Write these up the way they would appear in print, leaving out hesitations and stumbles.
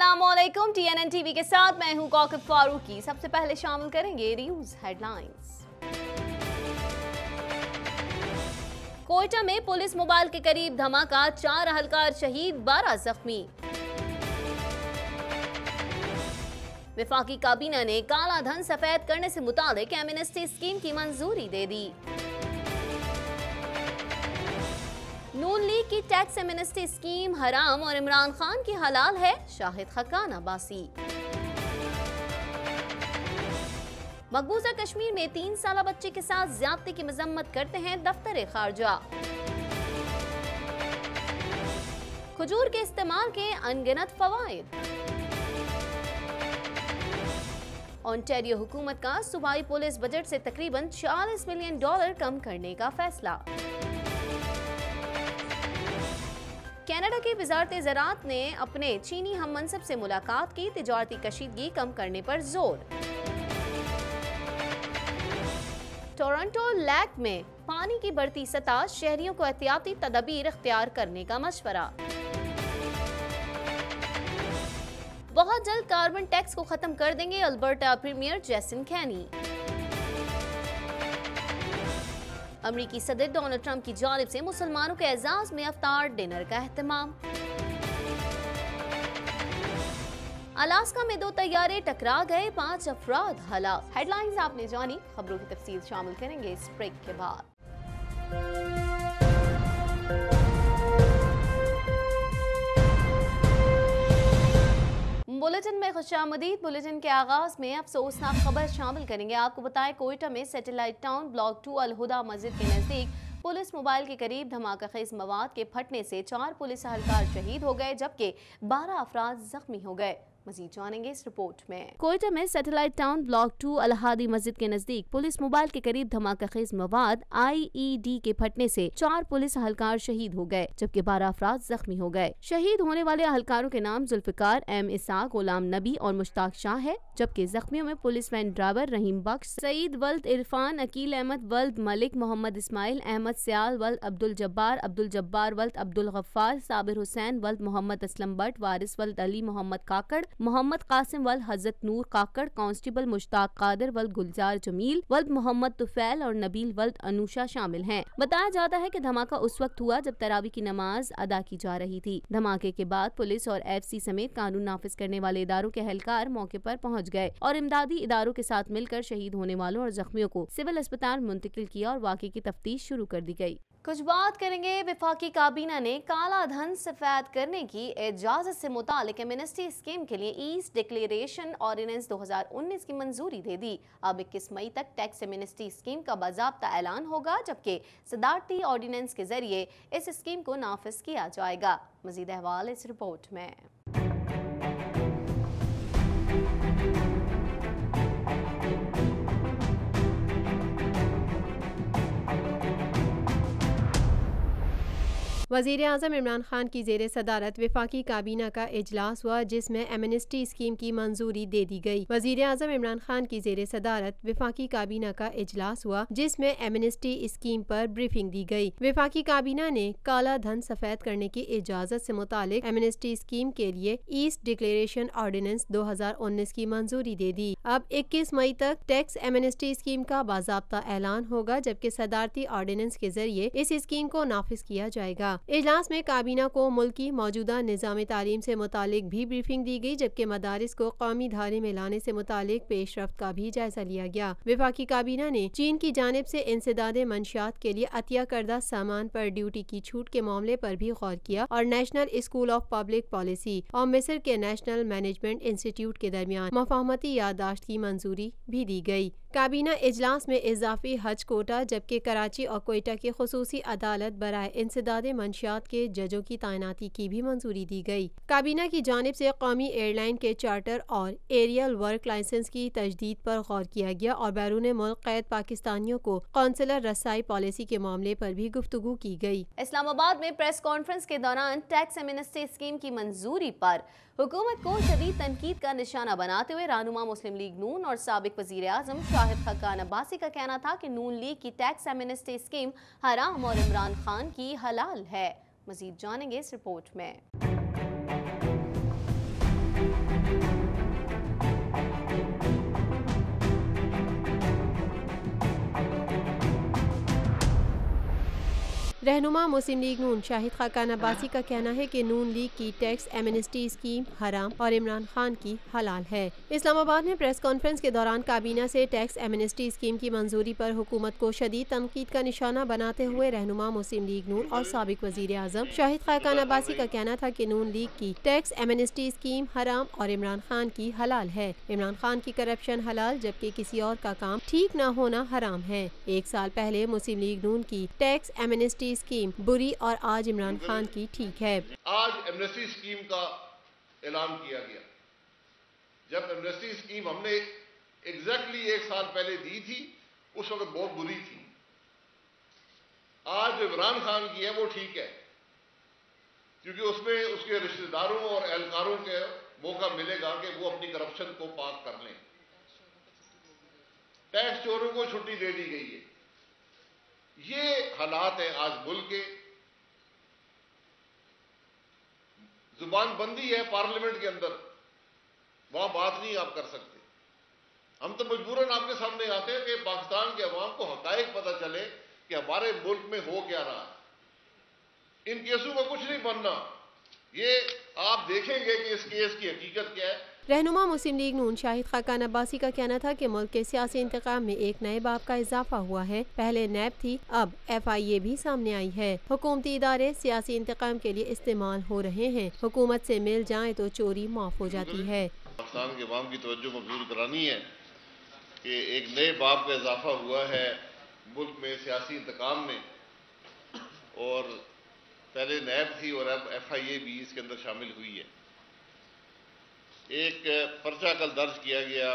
अस्सलामुअलैकुम। TNN TV के साथ मैं हूं कौकब फारूकी। सबसे पहले शामिल करेंगे न्यूज हेडलाइंस। कोयटा में पुलिस मोबाइल के करीब धमाका, 4 अहलकार शहीद, 12 जख्मी। वफाकी काबीना ने काला धन सफेद करने से मुतालिक एमनेस्टी स्कीम की मंजूरी दे दी। नून लीग की टैक्स एमनेस्टी स्कीम हराम और इमरान खान की हलाल है, शाहिद खकान अब्बासी। मकबूजा कश्मीर में 3 साला बच्चे के साथ ज्यादती की मजम्मत करते हैं दफ्तर खारजा। खजूर के इस्तेमाल के अनगिनत फवाइद। ओंटारियो हुकूमत का सूबाई पुलिस बजट से तकरीबन $40 मिलियन कम करने का फैसला। कनाडा की वजारत ज़राअत ने अपने चीनी हम मनसब से मुलाकात की, तिजारती कशीदगी कम करने पर जोर। टोरंटो लेक में पानी की बढ़ती सतह, शहरियों को एहतियाती तदबीर इख्तियार करने का मशवरा। बहुत जल्द कार्बन टैक्स को खत्म कर देंगे अल्बर्टा प्रीमियर जैसन कैनी। अमरीकी सदर डोनाल्ड ट्रंप की जानिब से मुसलमानों के एजाज में इफ्तार डिनर का एहतमाम। अलास्का में 2 तैयारे टकरा गए, 5 अफराद हलाक। हेडलाइंस आपने जानी, खबरों की तफसील शामिल करेंगे इस ब्रेक के बाद। बुलेटिन में खुशामदीद। बुलेटिन के आगाज में अफसोसनाक खबर शामिल करेंगे। आपको बताएं, कोयटा में सैटेलाइट टाउन ब्लॉक 2 अल-हुदा मस्जिद के नजदीक पुलिस मोबाइल के करीब धमाका खेज मवाद के फटने से 4 पुलिस एहलकार शहीद हो गए, जबकि 12 अफराद जख्मी हो गए। मजीद जानेंगे इस रिपोर्ट में। कोयटा में सैटेलाइट टाउन ब्लॉक 2 अल-हादी मस्जिद के नजदीक पुलिस मोबाइल के करीब धमाका खेज मवाद IED के फटने से 4 पुलिस एहलकार शहीद हो गए, जबकि 12 अफराद जख्मी हो गए। शहीद होने वाले एहलकारों के नाम जुल्फिकार M इसाक, गुलाम नबी और मुश्ताक शाह है, जबकि जख्मियों में police van driver Rahim Bakhsh, Saeed वल्द इरफान, अकील अहमद वल्द मलिक, मोहम्मद इस्माइल, अहमद सयाल वल्द अब्दुल जब्बार वल्द अब्दुल गफ्फार, साबिर हुसैन वल्द मोहम्मद असलम बट, वारिस वल्द अली मोहम्मद काकड़, मोहम्मद कासिम वल्द हजरत नूर काकड़, कांस्टेबल मुश्ताक कादर वल्द गुलजार जमील वल्द मोहम्मद तुफैल और नबील वल्द अनुषा शामिल हैं। बताया जाता है कि धमाका उस वक्त हुआ जब तरावी की नमाज अदा की जा रही थी। धमाके के बाद पुलिस और FC समेत कानून नाफिज करने वाले इदारों के एहलकार मौके पर पहुंच गए और इमदादी इदारों के साथ मिलकर शहीद होने वालों और जख्मियों को सिविल अस्पताल मुंतकिल किया और वाक़े की तफ्तीश शुरू कर दी गई। कुछ बात करेंगे, वफाकी काबीना ने काला धन सफेद करने की इजाजत से मुतालिक एमनेस्टी स्कीम के लिए ईस्ट डिक्लेरेशन ऑर्डिनेंस 2019 की मंजूरी दे दी। अब 21 मई तक टैक्स एमनेस्टी स्कीम का बाज़ाब्ता ऐलान होगा, जबकि सदारती ऑर्डिनेंस के जरिए इस स्कीम को नाफिज किया जाएगा। मजीद अहवाल इस रिपोर्ट में। वज़ीर आज़म इमरान खान की ज़ेर सदारत वफाकी काबीना का इजलास हुआ, जिसमें एमनेस्टी स्कीम की मंजूरी दे दी गई। वज़ीर आज़म इमरान खान की ज़ेर सदारत वफाकी काबीना का इजलास हुआ, जिसमें एमनेस्टी स्कीम पर ब्रीफिंग दी गई। वफाकी काबीना ने काला धन सफेद करने की इजाज़त से मुतालिक एमनेस्टी स्कीम के लिए ईस्ट डिक्लेरेशन ऑर्डिनेंस 2019 की मंजूरी दे दी। अब 21 मई तक टैक्स एमनेस्टी स्कीम का बाज़ाब्ता ऐलान होगा, जबकि सदारती ऑर्डिनेंस के जरिए इस स्कीम को नाफिज किया जाएगा। इजलास में काबीना को मुल्की मौजूदा निज़ाम तालीम से मुतालिक भी ब्रीफिंग दी गई, जबकि मदारिस को कौमी धारे में लाने से मुतालिक पेशरफ्त का भी जायजा लिया गया। वफाकी काबीना ने चीन की जानिब से इंसदादे मंशियात के लिए अतिया करदा सामान पर ड्यूटी की छूट के मामले पर भी गौर किया और national school of public policy और मिस्र के नेशनल मैनेजमेंट इंस्टीट्यूट के दरमियान मफाहमती याददाश्त की मंजूरी भी दी गई। काबीना इजलास में इजाफी हज कोटा, जबकि कराची और कोयटा की खुसूसी अदालत बराए इंसदादे मंशियात के जजों की तैनाती की भी मंजूरी दी गई। काबीना की जानिब से कौमी एयरलाइन के चार्टर और एरियल वर्क लाइसेंस की तजदीद पर गौर किया गया और बैरून मुल्क कैद पाकिस्तानियों को कौंसलर रसाई पॉलिसी के मामले पर भी गुफ्तगू की गई। इस्लामाबाद में प्रेस कॉन्फ्रेंस के दौरान टैक्स एमनेस्टी स्कीम की मंजूरी पर हुकूमत को शदीद तनकीद का निशाना बनाते हुए रहनुमा मुस्लिम लीग नून और साबिक वज़ीर आज़म शाहिद खकान अब्बासी का कहना था कि नून लीग की टैक्स एमनेस्टी स्कीम हराम और इमरान खान की हलाल है। मजीद जानेंगे इस रिपोर्ट में। रहनुमा मुस्लिम लीग नून शाहिद खाकान अब्बासी का कहना है कि नून लीग की टैक्स एमनेस्टी स्कीम हराम और इमरान खान की हलाल है। इस्लामाबाद में प्रेस कॉन्फ्रेंस के दौरान काबीना से टैक्स एमनेस्टी स्कीम की मंजूरी पर हुकूमत को शदीद तनकीद का निशाना बनाते हुए रहनुमा मुस्लिम लीग नून और साबिक वजीर आजम शाहिद खाकान अब्बासी का कहना था कि नून लीग की टैक्स एमनेस्टी स्कीम हराम और इमरान खान की हलाल है। इमरान खान की करप्शन हलाल जबकि किसी और का काम ठीक न होना हराम है। एक साल पहले मुस्लिम लीग नून की टैक्स एमनेस्टी स्कीम बुरी और आज इमरान खान की ठीक है। आज एमनेस्टी स्कीम का ऐलान किया गया। जब एमनेस्टी स्कीम हमने एग्जैक्टली एक साल पहले दी थी उस वक्त बहुत बुरी थी। आज जो इमरान खान की है वो ठीक है, क्योंकि उसमें उसके रिश्तेदारों और एहलकारों के मौका मिलेगा कि वो अपनी करप्शन को पाक कर लें। टैक्स चोरों को छुट्टी दे दी गई है। ये हालात है आज मुल्क के। जुबान बंदी है पार्लियामेंट के अंदर, वहां बात नहीं आप कर सकते। हम तो मजबूरन आपके सामने आते हैं कि पाकिस्तान के अवाम को हकायक पता चले कि हमारे मुल्क में हो क्या रहा है। इन केसों का कुछ नहीं बनना, ये आप देखेंगे कि इस केस की हकीकत क्या है। रहनुमा मुस्लिम लीग नून शाहिद खाकान अब्बासी का कहना था कि मुल्क के सियासी इंतकाम में एक नए बाब का इजाफा हुआ है। पहले नैब थी, अब FIA भी सामने आई है। हुकूमती इदारे सियासी इंतकाम के लिए इस्तेमाल हो रहे हैं। हुकूमत से मिल जाए तो चोरी माफ हो जाती है। पाकिस्तान के अवाम की तवज्जो मबजूल करानी है कि एक नए बाब का इजाफा हुआ है मुल्क में सियासी इंतकाम में, और पहले नैब थी और अब FIA भी इसके अंदर शामिल हुई है। एक पर्चा कल दर्ज किया गया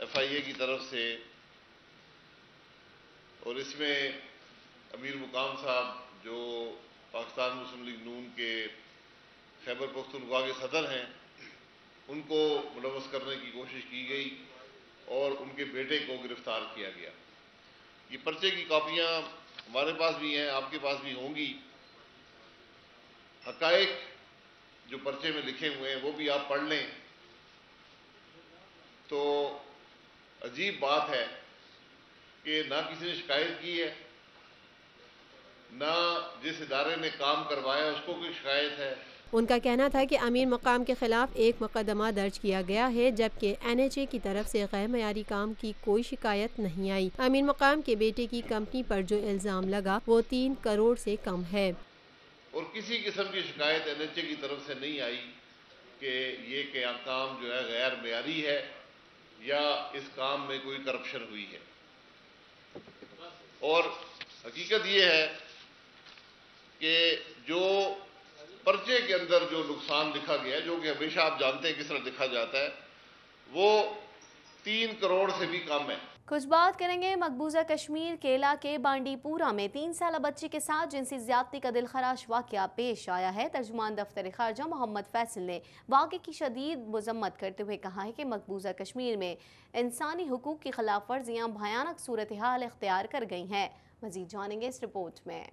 FIA की तरफ से, और इसमें अमीर मुकाम साहब जो पाकिस्तान मुस्लिम लीग नून के खैबर पख्तूनख्वा के सदर हैं, उनको मुलव्वस करने की कोशिश की गई और उनके बेटे को गिरफ्तार किया गया। ये पर्चे की कॉपियां हमारे पास भी हैं, आपके पास भी होंगी। हकायक जो पर्चे में लिखे हुए हैं वो भी आप पढ़ लें। तो अजीब बात है कि ना किसी ने शिकायत की है, ना जिस इदारे ने काम करवाया उसको कोई शिकायत है। उनका कहना था कि अमीर मकाम के खिलाफ एक मुकदमा दर्ज किया गया है, जबकि NHA की तरफ से गैर मयारी काम की कोई शिकायत नहीं आई। अमीर मकाम के बेटे की कंपनी पर जो इल्जाम लगा वो 3 करोड़ से कम है, और किसी किस्म की शिकायत NHA की तरफ से नहीं आई कि ये क्या काम जो है गैर मयारी है या इस काम में कोई करप्शन हुई है। और हकीकत ये है कि जो पर्चे के अंदर जो नुकसान लिखा गया है, जो कि हमेशा आप जानते हैं किस तरह लिखा जाता है, वो 3 करोड़ से भी कम है। कुछ बात करेंगे मकबूजा कश्मीर के इलाके बांडीपुरा में 3 साला बच्ची के साथ जिनसी ज्यादती का दिलखराश वाकया पेश आया है। तर्जुमान दफ्तर खारजा मोहम्मद फैसल ने वाक़े की शदीद मजम्मत करते हुए कहा है कि मकबूजा कश्मीर में इंसानी हुकूक की खिलाफ वर्जियाँ भयानक सूरत हाल इख्तियार कर गई हैं। मजीद जानेंगे इस रिपोर्ट में।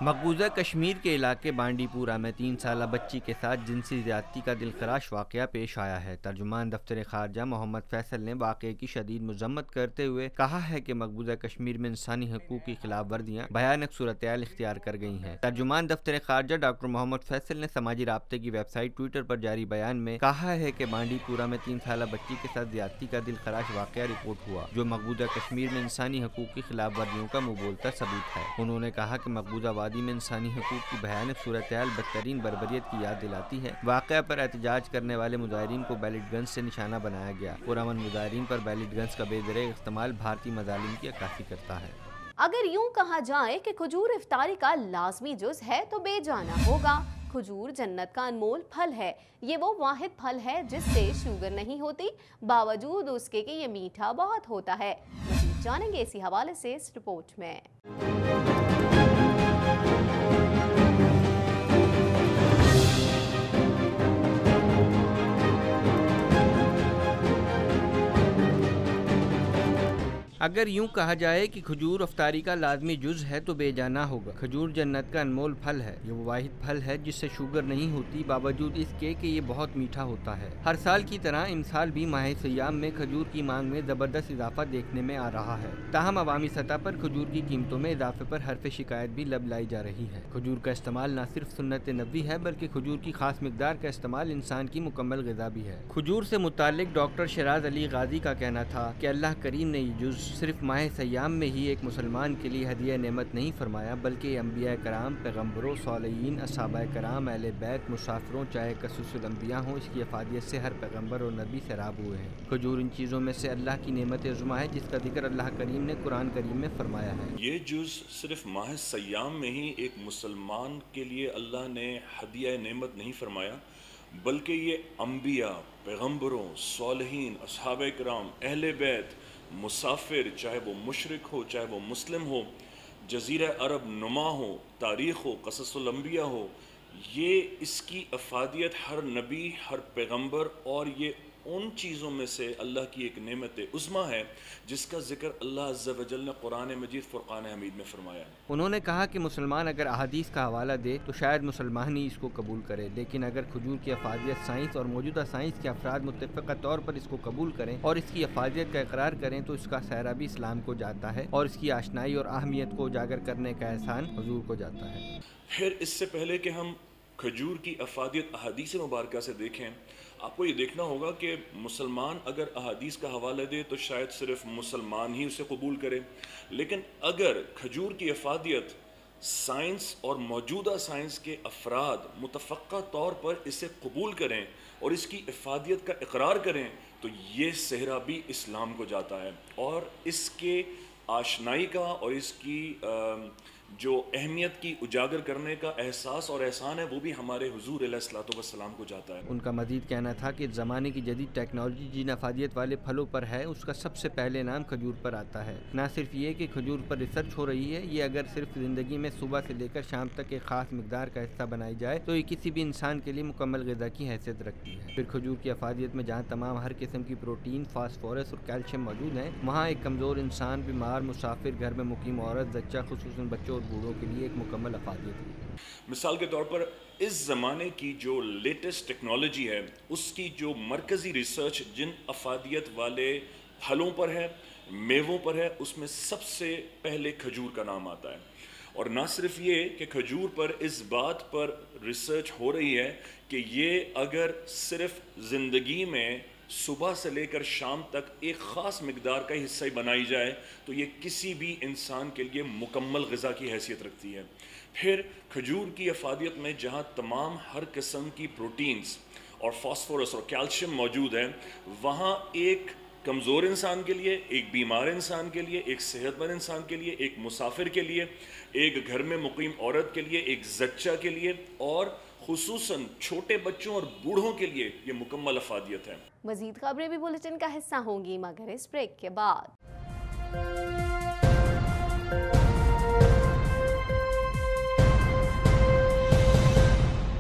मकबूजा कश्मीर के इलाके बांडीपुरा में 3 साला बच्ची के साथ जिनसी ज़्यादती का दिलखराश वाक़या पेश आया है। तर्जुमान दफ्तर खारजा मोहम्मद फैसल ने वाक़े की शदीद मजम्मत करते हुए कहा है कि मकबूजा कश्मीर में इंसानी हकूक़ की खिलाफ वर्जियाँ भयानक सूरत-ए-हाल इख्तियार कर गई हैं। तर्जुमान दफ्तर खारजा डॉक्टर मोहम्मद फैसल ने समाजी राब्ते की वेबसाइट ट्विटर पर जारी बयान में कहा है कि बांडीपुरा में 3 साला बच्ची के साथ ज़्यादती का दिलखराश वाक़या रिपोर्ट हुआ, जो मकबूजा कश्मीर में इंसानी हकूक़ की खिलाफ वर्जियों का मुबोलता सबूत है। उन्होंने कहा कि मकबूजा वादी में इंसानी हकूक़ की भयानक सूरत-ए-हाल बदतरीन बर्बरियत की याद दिलाती है। वाक़या पर एहतजाज करने वाले मुजाहिरीन को बैलेट गन्स से निशाना बनाया गया। पुरअमन मुजाहिरीन पर बैलेट गन्स का बेदरेग इस्तेमाल भारतीय मज़ालिम की अक्कासी करता है। अगर यूं कहा जाए कि खजूर इफ्तारी का लाजमी जुज है तो बेजाना होगा। खजूर जन्नत का अनमोल फल है। ये वो वाहिद फल है जिससे शुगर नहीं होती, बावजूद उसके कि ये मीठा बहुत होता है। मज़ीद जानेंगे इसी हवाले से इस रिपोर्ट में। اگر یوں کہا جائے کہ کھجور افطاری کا لازمی جز ہے تو بے جا نہ ہوگا۔ کھجور جنت کا انمول پھل ہے۔ یہ وہ واحد پھل ہے جس سے شوگر نہیں ہوتی، باوجود اس کے کہ یہ بہت میٹھا ہوتا ہے۔ ہر سال کی طرح ان سال بھی ماہ سیام میں کھجور کی مانگ میں زبردست اضافہ دیکھنے میں آ رہا ہے۔ تاہم عوامی سطح پر کھجور کی قیمتوں میں اضافے پر حرف شکایت بھی لب لائی جا رہی ہے۔ کھجور کا استعمال نہ صرف سنت نبوی ہے بلکہ کھجور کی خاص مقدار کا استعمال انسان کی مکمل غذا بھی ہے۔ کھجور سے متعلق ڈاکٹر شیراز علی غازی کا کہنا تھا کہ اللہ کریم نے یہ جز صرف ماہ سیام میں ہی ایک مسلمان کے لیے ہدیہ نعمت نہیں فرمایا، بلکہ انبیاء کرام، پیغمبروں، صالحین، اصحابہ کرام، اہل بیت، مسافروں، چاہے قصص الانبیاء ہوں، اس کی افادیت سے ہر پیغمبر اور نبی سیراب ہوئے ہیں۔ کھجور ان چیزوں میں سے اللہ کی نعمت عظمیٰ ہے جس کا ذکر اللہ کریم نے قرآن کریم میں فرمایا ہے۔ یہ جز صرف ماہ سیام میں ہی ایک مسلمان کے لیے اللہ نے ہدیہ نعمت نہیں فرمایا، بلکہ یہ انبیاء، پیغمبروں، صالحین، اصحاب کرام، اہل بیت، مسافر، چاہے وہ مشرک ہو چاہے وہ مسلم ہو، جزیرہ عرب نما ہو، تاریخ ہو، قصص الانبیاء ہو، یہ اس کی افادیت ہر نبی، ہر پیغمبر، اور یہ ان چیزوں میں سے اللہ کی ایک نعمت عظمیٰ ہے جس کا ذکر اللہ عز و جل نے قرآن مجید فرقان حمید میں فرمایا ہے۔ انہوں نے کہا کہ مسلمان اگر احادیث کا حوالہ دے تو شاید مسلمان ہی اس کو قبول کرے، لیکن اگر کھجور کی افادیت سائنس اور موجودہ سائنس کے افراد متفقہ طور پر اس کو قبول کریں اور اس کی افادیت کا اقرار کریں تو اس کا سہرا بھی اسلام کو جاتا ہے اور اس کی آشنائی اور اہمیت کو اجاگر کرنے کا احسان حضور کو جاتا ہے۔ پھر اس سے پہلے کہ ہم کھجور کی افادیت احادیث مبارکہ سے دیکھیں، آپ کو یہ دیکھنا ہوگا کہ مسلمان اگر احادیث کا حوالہ دے تو شاید صرف مسلمان ہی اسے قبول کرے، لیکن اگر کھجور کی افادیت سائنس اور موجودہ سائنس کے افراد متفقہ طور پر اسے قبول کریں اور اس کی افادیت کا اقرار کریں تو یہ صحرا بھی اسلام کو جاتا ہے، اور اس کے آشنائی کا اور اس کی جو اہمیت کی اجاگر کرنے کا احساس اور احسان ہے وہ بھی ہمارے حضور علیہ الصلوۃ والسلام کو جاتا ہے۔ ان کا مزید کہنا تھا کہ زمانے کی جدید ٹیکنالوجی جن افادیت والے پھلوں پر ہے اس کا سب سے پہلے نام کھجور پر آتا ہے۔ نہ صرف یہ کہ کھجور پر ریسرچ ہو رہی ہے، یہ اگر صرف زندگی میں صبح سے لے کر شام تک ایک خاص مقدار کا حصہ بنائی جائے تو یہ کسی بھی انسان کے لیے مکمل غذا کی حیثیت رکھتی ہے۔ پھر کھجور کی افادیت میں جہاں تمام ہر قسم کی پروٹین، فاسفورس اور کیلشیم موجود ہیں، وہاں ایک کمزور انسان، بیمار، مسافر، گھر میں مقیم عورت، زچہ، خصوصاً بچوں اور بوڑھوں کے لیے ایک مکمل افادیت ہے۔ مثال کے طور پر اس زمانے کی جو لیٹسٹ ٹیکنالوجی ہے اس کی جو مرکزی ریسرچ جن افادیت والے پھلوں پر ہے، میووں پر ہے، اس میں سب سے پہلے کھجور کا نام آتا ہے۔ اور نہ صرف یہ کہ کھجور پر اس بات پر ریسرچ ہو رہی ہے کہ یہ اگر صرف زندگی میں صبح سے لے کر شام تک ایک خاص مقدار کا حصہ بنائی جائے تو یہ کسی بھی انسان کے لیے مکمل غذا کی حیثیت رکھتی ہے۔ پھر کھجور کی افادیت میں جہاں تمام ہر قسم کی پروٹینز اور فاسفورس اور کیلشیم موجود ہیں، وہاں ایک کمزور انسان کے لیے، ایک بیمار انسان کے لیے، ایک صحت مند انسان کے لیے، ایک مسافر کے لیے، ایک گھر میں مقیم عورت کے لیے، ایک زچہ کے لیے، اور خصوصاً چھوٹے بچوں اور بوڑھوں کے لیے یہ مکمل افادیت ہے۔ مزید خبریں بھی بلیٹن کا حصہ ہوں گی مگر اس بریک کے بعد۔